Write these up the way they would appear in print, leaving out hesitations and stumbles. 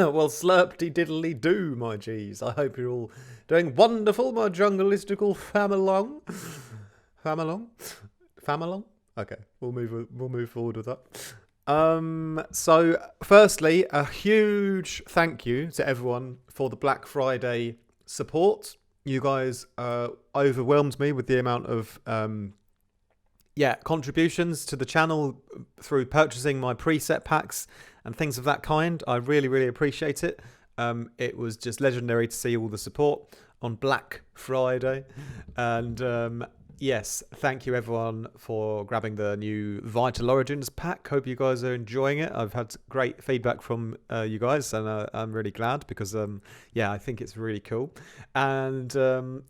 Well, slurpty diddly do, my G's. I hope you're all doing wonderful, my jungleistical famalong. Famalong? Okay, we'll move forward with that. So firstly, a huge thank you to everyone for the Black Friday support. You guys overwhelmed me with the amount of contributions to the channel through purchasing my preset packs and things of that kind. I really, really appreciate it. It was just legendary to see all the support on Black Friday. And yes, thank you everyone for grabbing the new Vital Origins pack. Hope you guys are enjoying it. I've had great feedback from you guys, and I'm really glad because, I think it's really cool. And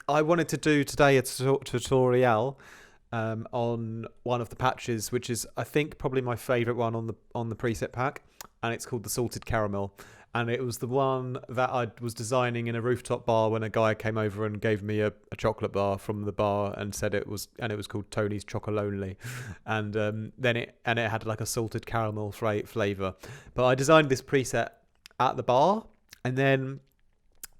I wanted to do today a tutorial on one of the patches, which is, I think, probably my favourite one on the preset pack, and it's called the Salted Caramel. And it was the one that I was designing in a rooftop bar when a guy came over and gave me a chocolate bar from the bar and said it was called Tony's Chocolonely, and then it had like a salted caramel flavour. But I designed this preset at the bar, and then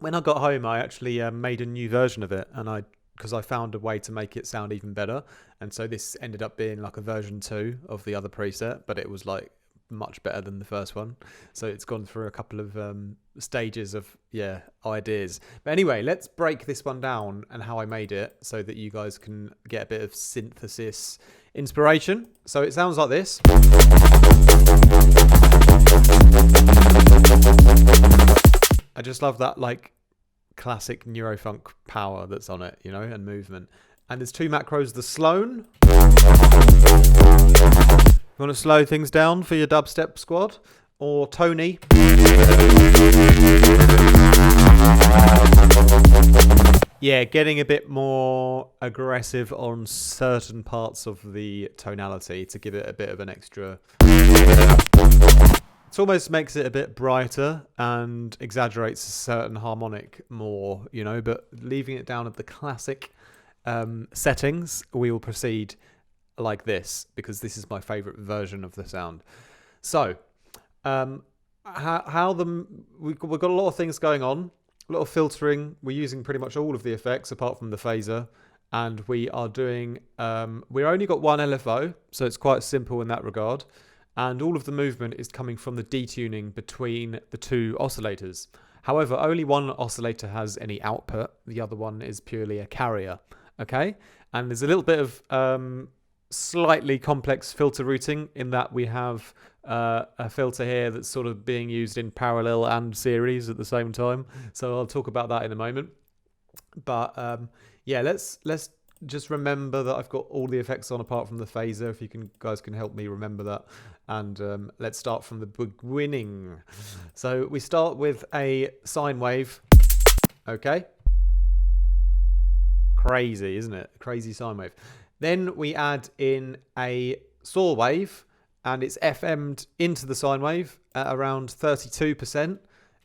when I got home, I actually made a new version of it, and because I found a way to make it sound even better, and so this ended up being like a version 2 of the other preset, but it was like much better than the first one. So it's gone through a couple of stages of ideas. But anyway, let's break this one down and how I made it so that you guys can get a bit of synthesis inspiration. So it sounds like this. I just love that like classic neurofunk power that's on it, you know, and movement. And there's 2 macros, the Sloan. You want to slow things down for your dubstep squad? Or Tony. Yeah, getting a bit more aggressive on certain parts of the tonality to give it a bit of an extra. It almost makes it a bit brighter and exaggerates a certain harmonic more, you know, but leaving it down at the classic settings, we will proceed like this, because this is my favorite version of the sound. So we've got a lot of things going on, a lot of filtering. We're using pretty much all of the effects apart from the phaser, and we are doing we only got one LFO, so it's quite simple in that regard, and all of the movement is coming from the detuning between the 2 oscillators. However, only one oscillator has any output, the other one is purely a carrier. Okay, and there's a little bit of slightly complex filter routing in that we have a filter here that's sort of being used in parallel and series at the same time. So I'll talk about that in a moment. But let's just remember that I've got all the effects on apart from the phaser. If you guys can help me remember that. And let's start from the beginning. So we start with a sine wave. Okay. Crazy, isn't it? Crazy sine wave. Then we add in a saw wave, and it's FM'd into the sine wave at around 32%.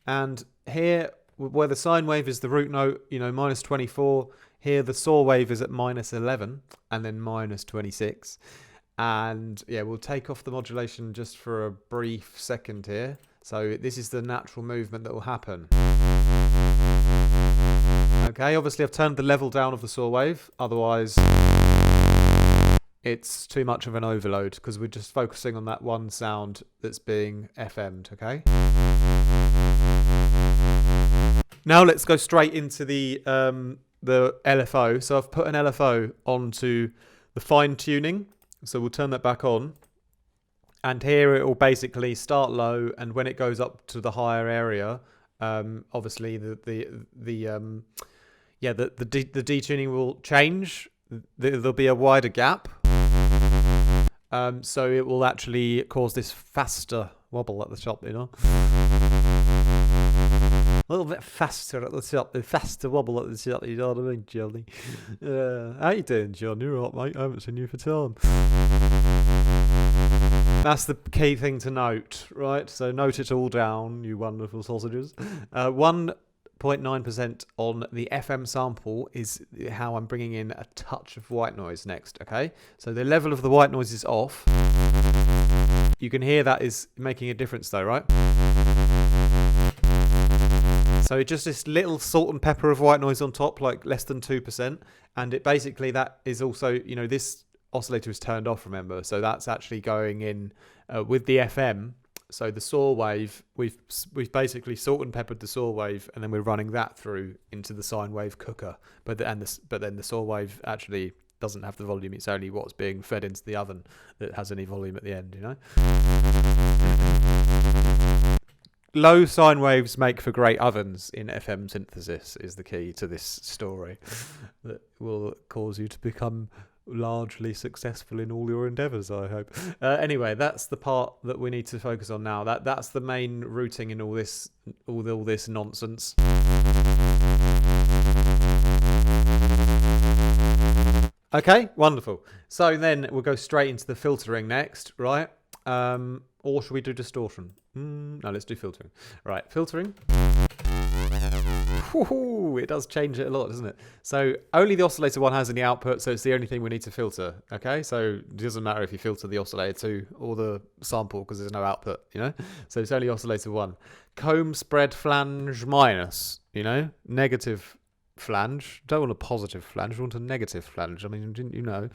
And here, where the sine wave is the root note, you know, minus 24, here the saw wave is at minus 11 and then minus 26. And yeah, we'll take off the modulation just for a brief second here. So this is the natural movement that will happen. Okay, obviously I've turned the level down of the saw wave, otherwise it's too much of an overload because we're just focusing on that one sound that's being FM'd, okay? Now let's go straight into the LFO. So I've put an LFO onto the fine tuning, so we'll turn that back on. And here it will basically start low, and when it goes up to the higher area, obviously the detuning will change. There'll be a wider gap. So it will actually cause this faster wobble at the top, you know. A little bit faster at the top, the faster wobble at the top, you know what I mean, Johnny? How you doing, John? You're all right, mate. I haven't seen you for time. That's the key thing to note, right? So note it all down, you wonderful sausages. 1.9% on the FM sample is how I'm bringing in a touch of white noise next, okay? So the level of the white noise is off. You can hear that is making a difference though, right? So just this little salt and pepper of white noise on top, like less than 2%. And it basically, that is also, you know, this oscillator is turned off, remember? So that's actually going in with the FM. So the saw wave, we've basically salt and peppered the saw wave, and then we're running that through into the sine wave cooker. But then the saw wave actually doesn't have the volume. It's only what's being fed into the oven that has any volume at the end, you know? Low sine waves make for great ovens in FM synthesis is the key to this story that will cause you to become largely successful in all your endeavours, I hope. Anyway, that's the part that we need to focus on now. That's the main routing in all this nonsense. Okay, wonderful. So then we'll go straight into the filtering next, right? Or should we do distortion? No, let's do filtering. Right, filtering. Woohoo, it does change it a lot, doesn't it? So only the oscillator 1 has any output, so it's the only thing we need to filter. Okay, so it doesn't matter if you filter the oscillator 2 or the sample because there's no output, you know? So it's only oscillator 1. Comb spread flange minus, you know? Negative flange. Don't want a positive flange, you want a negative flange. I mean, didn't you know?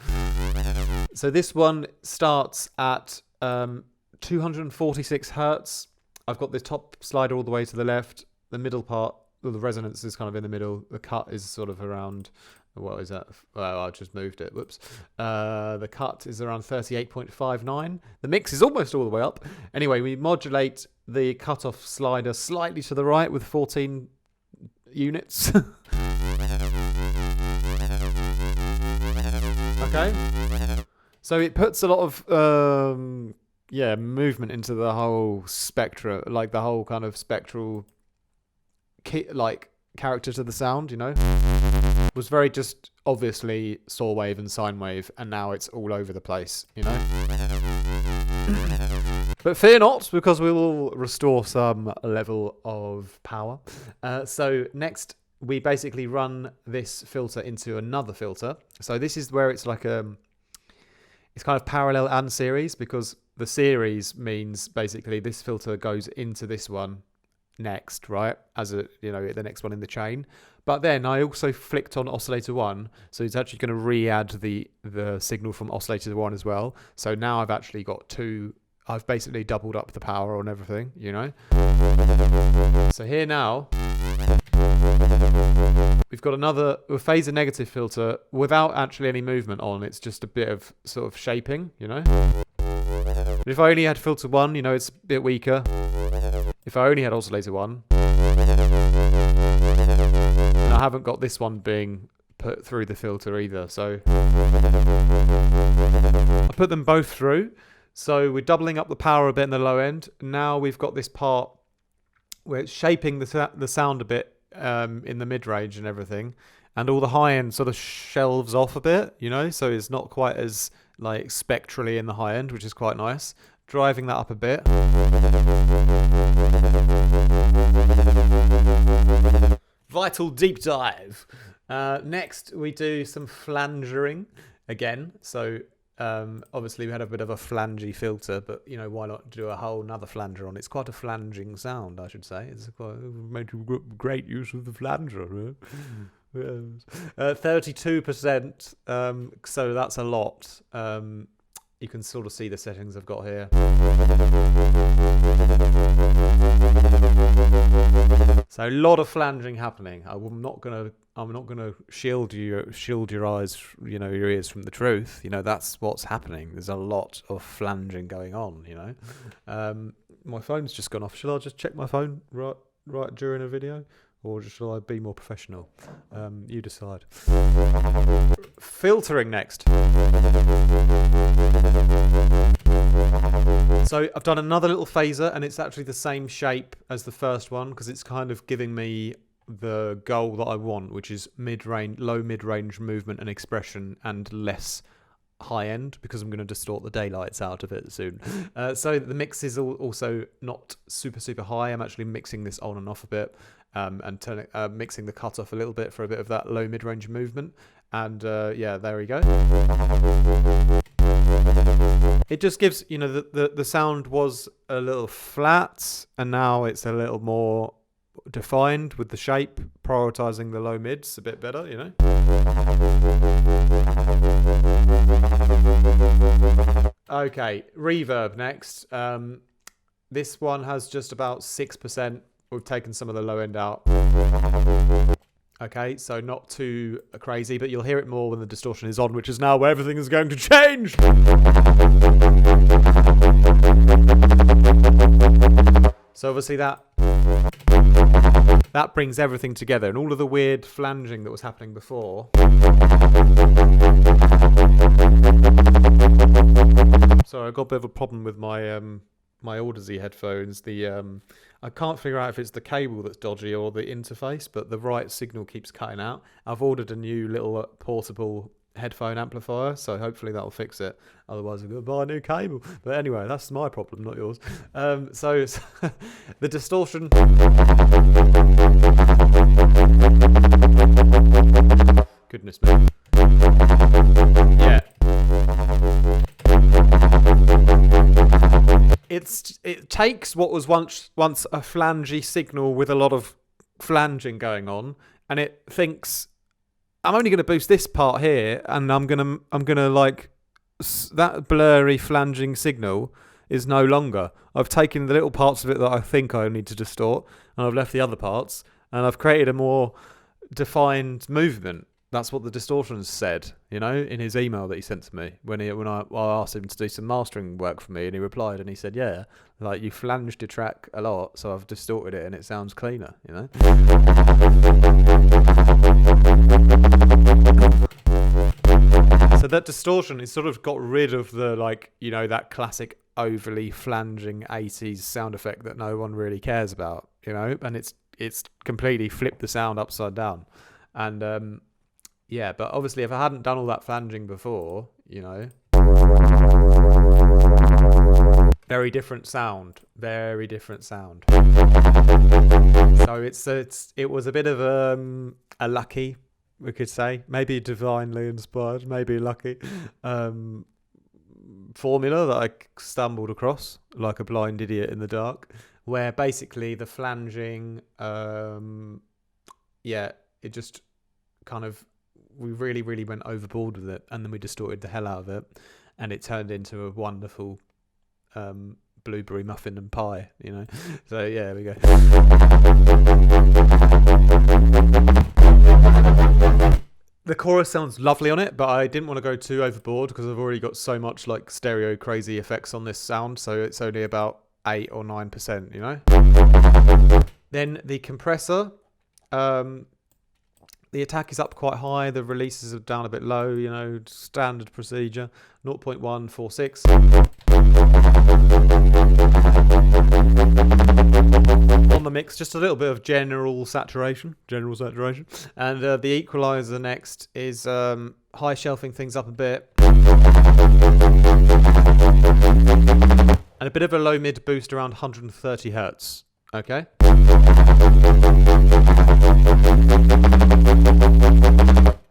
So this one starts at 246 hertz. I've got the top slider all the way to the left. The middle part, well, the resonance is kind of in the middle. The cut is sort of around, what is that? Oh, I just moved it. Whoops. The cut is around 38.59. The mix is almost all the way up. Anyway, we modulate the cutoff slider slightly to the right with 14 units. Okay. So it puts a lot of movement into the whole spectra, like the whole kind of spectral character to the sound, you know. It was very just obviously saw wave and sine wave, and now it's all over the place, you know. But fear not, because we will restore some level of power. So next we basically run this filter into another filter. So this is where it's like it's kind of parallel and series, because the series means basically this filter goes into this one next, right? As a, you know, the next one in the chain. But then I also flicked on oscillator 1, so it's actually going to re-add the signal from oscillator 1 as well. So now I've actually got two. I've basically doubled up the power on everything, you know. So here now we've got another phaser negative filter without actually any movement on. It's just a bit of sort of shaping, you know. But if I only had filter 1, you know, it's a bit weaker. If I only had oscillator 1, and I haven't got this one being put through the filter either, so I put them both through. So we're doubling up the power a bit in the low end. Now we've got this part where it's shaping the sound a bit in the mid-range and everything, and all the high end sort of shelves off a bit, you know, so it's not quite as like spectrally in the high end, which is quite nice. Driving that up a bit. Vital deep dive. Next we do some flangering again. So obviously we had a bit of a flangey filter, but you know, why not do a whole another flanger on? It's quite a flanging sound, I should say. It's quite made great use of the flanger. Right? 32%, so that's a lot. You can sort of see the settings I've got here. So a lot of flanging happening. I'm not gonna shield your eyes, you know, your ears from the truth. You know, that's what's happening. There's a lot of flanging going on, you know. My phone's just gone off. Shall I just check my phone right during a video? Or shall I be more professional? You decide. Filtering next. So I've done another little phaser, and it's actually the same shape as the first one, because it's kind of giving me the goal that I want, which is low mid-range movement and expression, and less high end, because I'm going to distort the daylights out of it soon. So the mix is also not super high. I'm actually mixing this on and off a bit. And mixing the cutoff a little bit for a bit of that low mid-range movement, and yeah, there we go. It just gives, you know, the sound was a little flat, and now it's a little more defined with the shape, prioritizing the low mids a bit better, you know. Okay, reverb next. This one has just about 6%. We've taken some of the low end out. Okay, so not too crazy, but you'll hear it more when the distortion is on, which is now where everything is going to change. So obviously that brings everything together, and all of the weird flanging that was happening before. Sorry, I got a bit of a problem with my my Audacity headphones. I can't figure out if it's the cable that's dodgy or the interface, but the right signal keeps cutting out. I've ordered a new little portable headphone amplifier, so hopefully that'll fix it. Otherwise, I'm going to buy a new cable. But anyway, that's my problem, not yours. So the distortion. Goodness me. Yeah. It takes what was once a flangy signal with a lot of flanging going on, and it thinks, I'm only going to boost this part here, and I'm gonna like that blurry flanging signal is no longer. I've taken the little parts of it that I think I need to distort, and I've left the other parts, and I've created a more defined movement. That's what the distortion said, you know, in his email that he sent to me when I asked him to do some mastering work for me, and he replied and he said, yeah, like you flanged your track a lot, so I've distorted it and it sounds cleaner, you know. So that distortion is sort of got rid of the, like, you know, that classic overly flanging 80s sound effect that no one really cares about, you know, and it's completely flipped the sound upside down. And yeah, but obviously if I hadn't done all that flanging before, you know, very different sound. So it was a bit of a lucky, we could say, maybe divinely inspired, maybe lucky formula that I stumbled across like a blind idiot in the dark, where basically the flanging, yeah, it just kind of, we really, really went overboard with it, and then we distorted the hell out of it, and it turned into a wonderful blueberry muffin and pie, you know. So yeah, there we go. The chorus sounds lovely on it, but I didn't want to go too overboard because I've already got so much like stereo crazy effects on this sound, so it's only about 8 or 9%, you know. Then the compressor, the attack is up quite high, the releases are down a bit low, you know, standard procedure, 0.146. On the mix, just a little bit of general saturation. And the equalizer next is high shelving things up a bit. And a bit of a low mid boost around 130 hertz. Okay.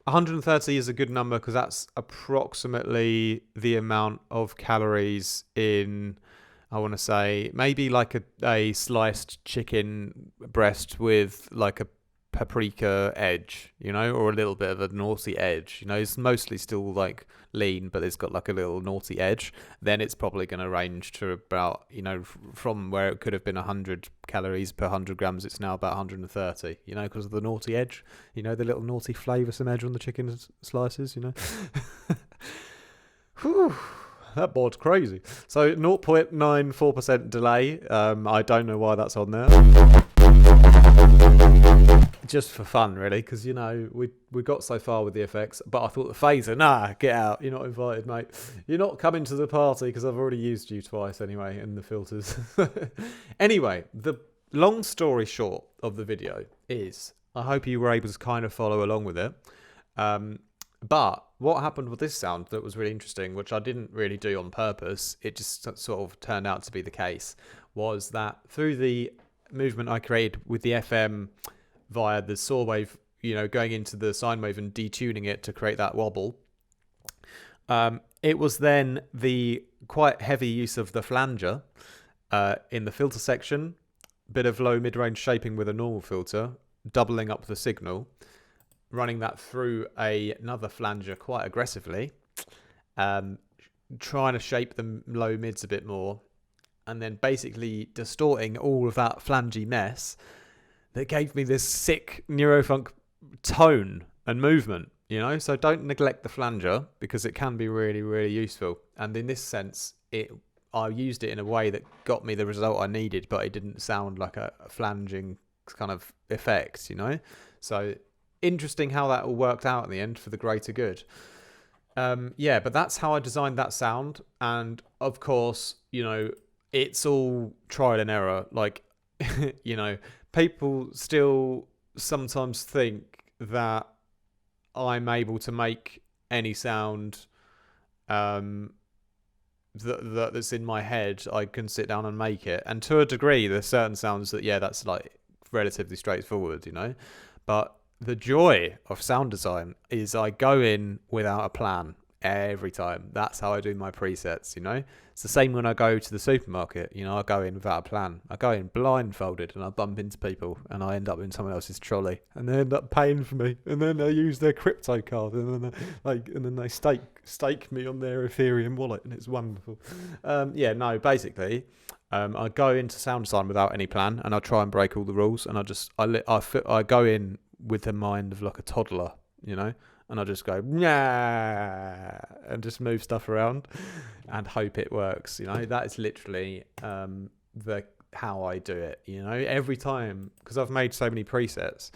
130 is a good number because that's approximately the amount of calories in, I want to say, maybe like a sliced chicken breast with like a paprika edge, you know, or a little bit of a naughty edge. You know, it's mostly still like lean, but it's got like a little naughty edge. Then it's probably going to range to about, you know, from where it could have been 100 calories per 100 grams, it's now about 130, you know, because of the naughty edge, you know, the little naughty flavoursome edge on the chicken slices, you know. Whew. That board's crazy. So 0.94% delay. I don't know why that's on there. Just for fun, really, because, you know, we got so far with the effects, but I thought the phaser, nah, get out. You're not invited, mate. You're not coming to the party because I've already used you twice anyway in the filters. Anyway, the long story short of the video is, I hope you were able to kind of follow along with it. But what happened with this sound that was really interesting, which I didn't really do on purpose, it just sort of turned out to be the case, was that through the movement I created with the FM via the saw wave, you know, going into the sine wave and detuning it to create that wobble, it was then the quite heavy use of the flanger in the filter section bit of low mid-range shaping with a normal filter, doubling up the signal, running that through another flanger quite aggressively, trying to shape the low mids a bit more, and then basically distorting all of that flangey mess that gave me this sick neurofunk tone and movement, you know? So don't neglect the flanger, because it can be really, really useful. And in this sense, I used it in a way that got me the result I needed, but it didn't sound like a flanging kind of effect, you know? So interesting how that all worked out in the end for the greater good. Yeah, but that's how I designed that sound. And of course, you know, it's all trial and error. Like, you know, people still sometimes think that I'm able to make any sound that's in my head. I can sit down and make it. And to a degree, there's certain sounds that, yeah, that's like relatively straightforward, you know. But the joy of sound design is I go in without a plan every time. That's how I do my presets, you know. It's the same when I go to the supermarket, you know. I go in without a plan. I go in blindfolded and I bump into people and I end up in someone else's trolley and they end up paying for me, and then they use their crypto card and then they stake me on their Ethereum wallet, and it's wonderful. Yeah, no, basically I go into sound design without any plan, and I try and break all the rules, and I go in with the mind of like a toddler, you know, and I just go, yeah, and just move stuff around and hope it works, you know. That is literally how I do it, you know, every time, because I've made so many presets,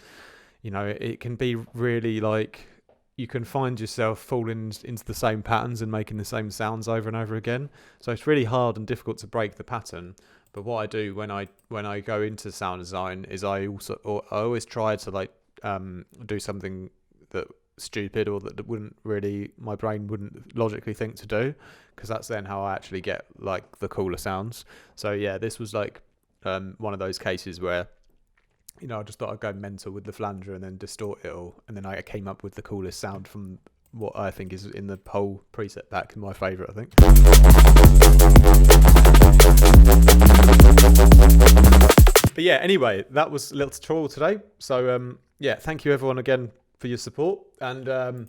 you know. It can be really like, you can find yourself falling into the same patterns and making the same sounds over and over again. So it's really hard and difficult to break the pattern. But what I do when I go into sound design is I always try to like do something that stupid, or that my brain wouldn't logically think to do, because that's then how I actually get like the cooler sounds. So yeah, this was like one of those cases where, you know, I just thought I'd go mental with the flanger and then distort it all, and then I came up with the coolest sound from what I think is in the whole preset pack, my favourite, I think. But yeah, anyway, that was a little tutorial today. So yeah, thank you everyone again for your support, and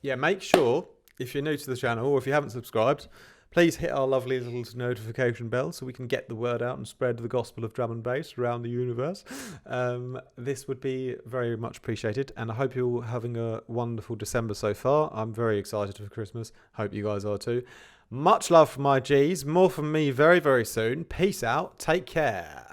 yeah, make sure, if you're new to the channel or if you haven't subscribed, please hit our lovely little notification bell so we can get the word out and spread the gospel of drum and bass around the universe. This would be very much appreciated, and I hope you're all having a wonderful December so far. I'm very excited for Christmas. Hope you guys are too. Much love for my G's. More from me very, very soon. Peace out. Take care.